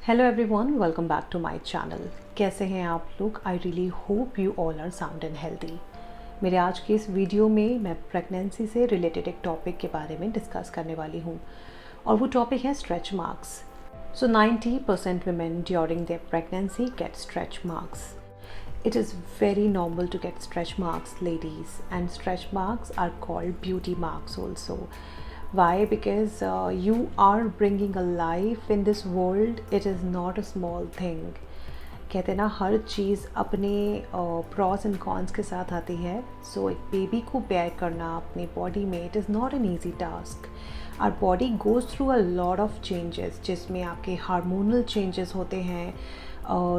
Hello everyone, welcome back to my channel. कैसे हैं आप लोग? I really hope you all are sound and healthy. मेरे आज के इस वीडियो में मैं प्रेगनेंसी से रिलेटेड एक टॉपिक के बारे में डिस्कस करने वाली हूँ और वो टॉपिक है stretch marks. So 90% women during their pregnancy get stretch marks. It is very normal to get stretch marks, ladies, and stretch marks are called beauty marks also. Why? Because you are bringing a life in this world. It is not a small thing. कहते हैं ना, हर चीज़ अपने pros and cons के साथ आती है। सो एक baby को बेयर करना अपनी बॉडी में, it is not an easy task. Our body goes through a lot of changes, जिसमें आपके हार्मोनल चेंजेस होते हैं,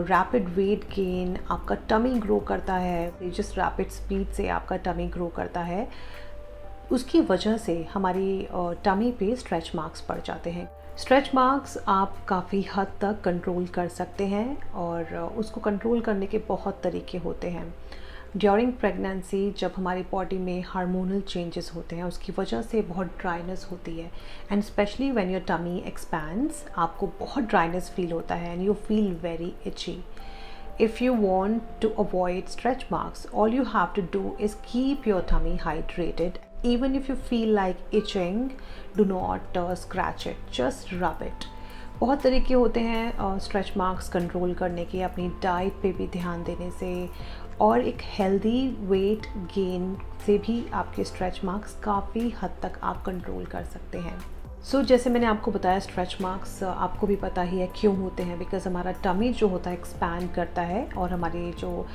रैपिड वेट गेन, आपका टमी ग्रो करता है, जिस रैपिड स्पीड से आपका टमी ग्रो करता है उसकी वजह से हमारी टमी पे स्ट्रेच मार्क्स पड़ जाते हैं। स्ट्रेच मार्क्स आप काफ़ी हद तक कंट्रोल कर सकते हैं और उसको कंट्रोल करने के बहुत तरीके होते हैं। ड्यूरिंग प्रेगनेंसी जब हमारी बॉडी में हार्मोनल चेंजेस होते हैं उसकी वजह से बहुत ड्राइनेस होती है, and specially when your tummy expands आपको बहुत ड्राइनेस फील होता है and you feel very itchy. If you want to avoid stretch marks, all you have to do is keep your tummy hydrated. Even if you feel like itching, do not scratch it, just rub it. बहुत तरीके होते हैं stretch marks control करने के, अपनी diet पे भी ध्यान देने से और एक हेल्दी वेट गेन से भी आपके स्ट्रेच मार्क्स काफ़ी हद तक आप कंट्रोल कर सकते हैं। सो जैसे मैंने आपको बताया, स्ट्रेच मार्क्स आपको भी पता ही है क्यों होते हैं। बिकॉज़ हमारा टमी जो होता है एक्सपैंड करता है और हमारे जो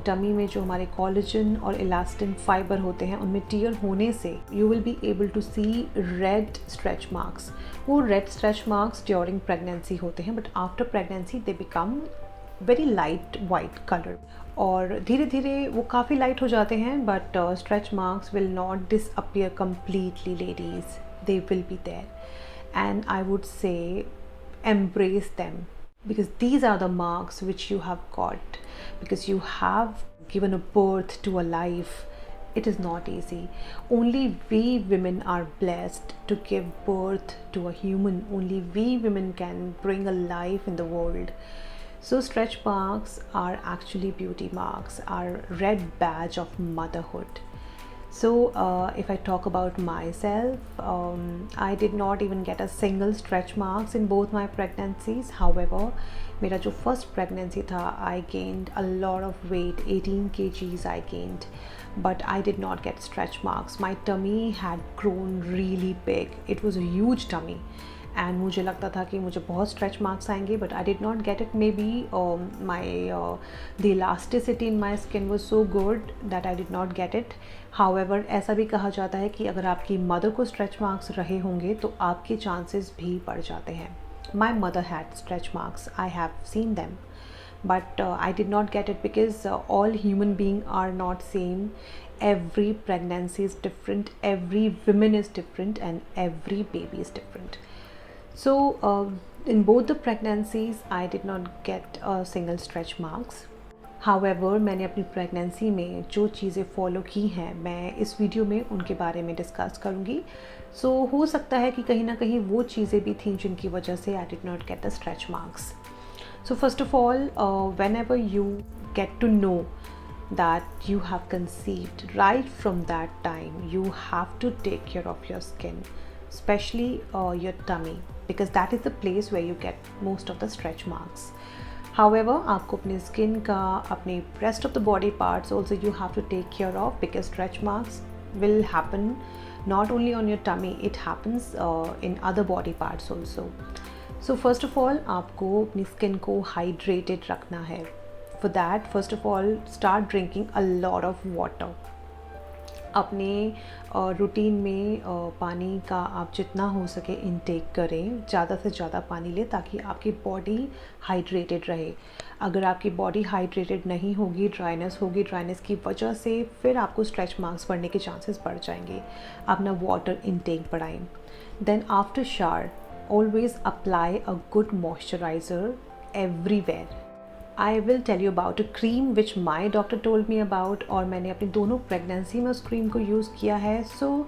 टमी में जो हमारे कोलेजन और इलास्टिन फाइबर होते हैं उनमें टियर होने से you will be able to see red stretch marks. वो red stretch marks during pregnancy होते हैं, but after pregnancy they become very light white colour और धीरे धीरे वो काफ़ी लाइट हो जाते हैं, but stretch marks will not disappear completely ladies. They will be there, and I would say embrace them, because these are the marks which you have got because you have given a birth to a life. It is not easy. Only we women are blessed to give birth to a human. Only we women can bring a life in the world. So stretch marks are actually beauty marks, are red badge of motherhood. So if I talk about myself, I did not even get a single stretch marks in both my pregnancies. However, मेरा जो first pregnancy था, I gained a lot of weight, 18 kgs I gained, but I did not get stretch marks. My tummy had grown really big. It was a huge tummy. And मुझे लगता था कि मुझे बहुत stretch marks आएंगे, but I did not get it. May be my the elasticity in my skin was so good that I did not get it. However, ऐसा भी कहा जाता है कि अगर आपकी मदर को स्ट्रेच मार्क्स रहे होंगे तो आपके चांसेस भी बढ़ जाते हैं. My mother had stretch marks, I have seen them, but I did not get it because all human beings are not same. Every pregnancy is different, every woman is different, and every baby is different. So in both the pregnancies I did not get a single stretch marks. However, मैंने अपनी pregnancy में जो चीज़ें follow की हैं मैं इस video में उनके बारे में डिस्कस करूँगी. सो हो सकता है कि कहीं ना कहीं वो चीज़ें भी थीं जिनकी वजह से I did not get the stretch marks. So first of all, whenever you get to know that you have conceived, right from that time you have to take care of your skin, especially your tummy, because that is the place where you get most of the stretch marks. However, आपको अपने skin का, अपने rest of the body parts also you have to take care of, because stretch marks will happen not only on your tummy, it happens in other body parts also. So first of all, आपको अपनी skin को hydrated रखना है. For that, first of all, start drinking a lot of water. अपने routine में पानी का आप जितना हो सके इनटेक करें, ज़्यादा से ज़्यादा पानी लें ताकि आपकी बॉडी हाइड्रेटेड रहे. अगर आपकी बॉडी हाइड्रेटेड नहीं होगी, ड्राइनेस होगी, ड्राइनेस की वजह से फिर आपको स्ट्रेच मार्क्स पड़ने के चांसेस बढ़ जाएंगे. अपना वाटर इनटेक बढ़ाएं. Then after shower always apply a good moisturizer everywhere. I will tell you about a cream which my doctor told me about, और मैंने अपनी दोनों प्रेगनेंसी में उस क्रीम को यूज़ किया है. So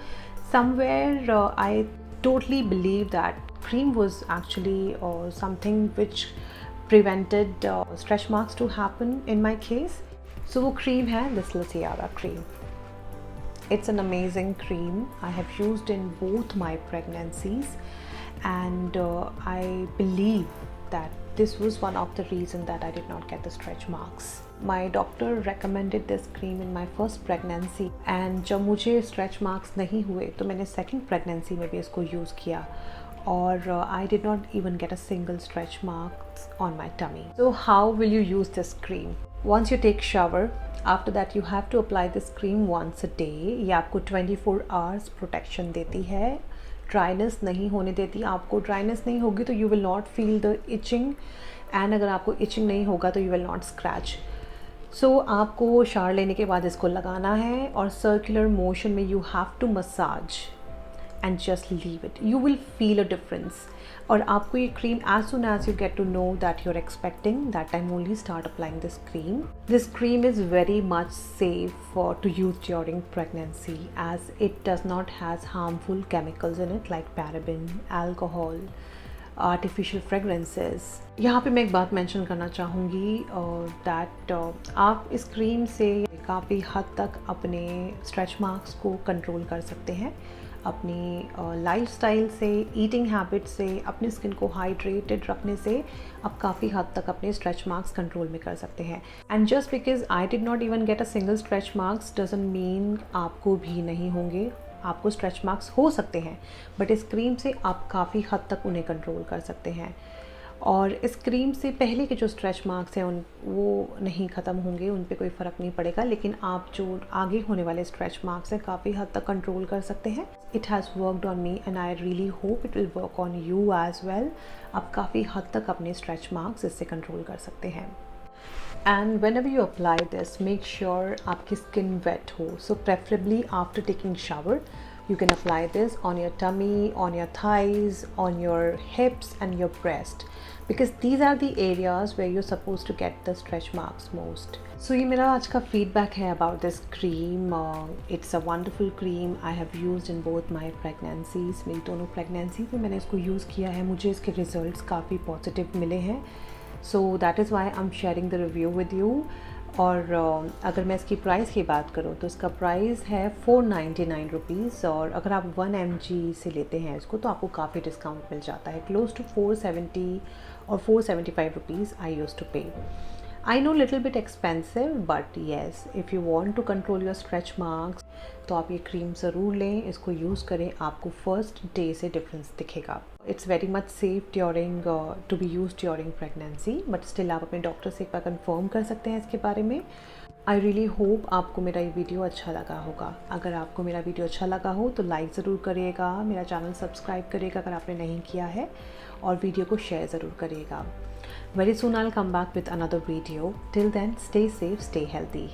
somewhere I totally believe that cream was actually something which prevented stretch marks to happen in my case. So वो cream है this La Sierra cream. It's an amazing cream. I have used in both my pregnancies, and I believe that this was one of the reasons that I did not get the stretch marks. My doctor recommended this cream in my first pregnancy, and जब मुझे stretch marks नहीं हुए तो मैंने second pregnancy में भी इसको use किया, और I did not even get a single stretch marks on my tummy. So how will you use this cream? Once you take shower, after that you have to apply this cream once a day. ये आपको 24 hours protection देती है, dryness नहीं होने देती. आपको dryness नहीं होगी तो you will not feel the itching, and अगर आपको इचिंग नहीं होगा तो you will not scratch. So आपको शावर लेने के बाद इसको लगाना है, और सर्कुलर मोशन में you have to massage and just leave it. You will feel a difference. और आपको ये cream as soon as you get to know that you are expecting, that time only start applying this cream. This cream is very much safe to use during pregnancy, as it does not has harmful chemicals in it like paraben, alcohol, artificial fragrances. यहाँ पे मैं एक बात mention करना चाहूँगी that आप इस cream से काफ़ी हद तक अपने स्ट्रेच मार्क्स को कंट्रोल कर सकते हैं. अपनी लाइफस्टाइल से, ईटिंग हैबिट से, अपनी स्किन को हाइड्रेटेड रखने से आप काफ़ी हद तक अपने स्ट्रेच मार्क्स कंट्रोल में कर सकते हैं. And just because I did not even get a single stretch marks doesn't mean आपको भी नहीं होंगे. आपको स्ट्रेच मार्क्स हो सकते हैं, बट इस क्रीम से आप काफ़ी हद तक उन्हें कंट्रोल कर सकते हैं. और इस क्रीम से पहले के जो स्ट्रेच मार्क्स हैं वो नहीं ख़त्म होंगे, उन पे कोई फ़र्क नहीं पड़ेगा, लेकिन आप जो आगे होने वाले स्ट्रेच मार्क्स हैं काफ़ी हद तक कंट्रोल कर सकते हैं. It has worked on me and I really hope it will work on you as well. आप काफ़ी हद तक अपने स्ट्रेच मार्क्स इससे कंट्रोल कर सकते हैं. And whenever you apply this, make sure आपकी स्किन वेट हो. So preferably after taking shower, you can apply this on your tummy, on your thighs, on your hips and your breast, because these are the areas where you're supposed to get the stretch marks most. So ये मेरा आज का feedback है about this cream. It's a wonderful cream. I have used in both my pregnancies. मेरी दोनों pregnancies में मैंने इसको use किया है. मुझे इसके results काफ़ी positive मिले हैं. So that is why I'm sharing the review with you. और अगर मैं इसकी प्राइस की बात करूँ तो इसका प्राइस है 499 रुपीज़, और अगर आप 1 mg से लेते हैं इसको तो आपको काफ़ी डिस्काउंट मिल जाता है. क्लोज टू 470 और 475 रुपीज़ आई यूज़ टू पे. I know little bit expensive, but yes, if you want to control your stretch marks, तो आप ये क्रीम ज़रूर लें, इसको यूज़ करें, आपको फर्स्ट डे से डिफरेंस दिखेगा. It's very much safe during to be use during pregnancy, but still आप अपने डॉक्टर से एक बार कंफर्म कर सकते हैं इसके बारे में. आई रियली होप आपको मेरा ये वीडियो अच्छा लगा होगा. अगर आपको मेरा वीडियो अच्छा लगा हो तो लाइक ज़रूर करिएगा, मेरा चैनल सब्सक्राइब करिएगा अगर आपने नहीं किया है, और वीडियो को शेयर ज़रूर करिएगा. Very soon I'll come back with another video. Till then, stay safe, stay healthy.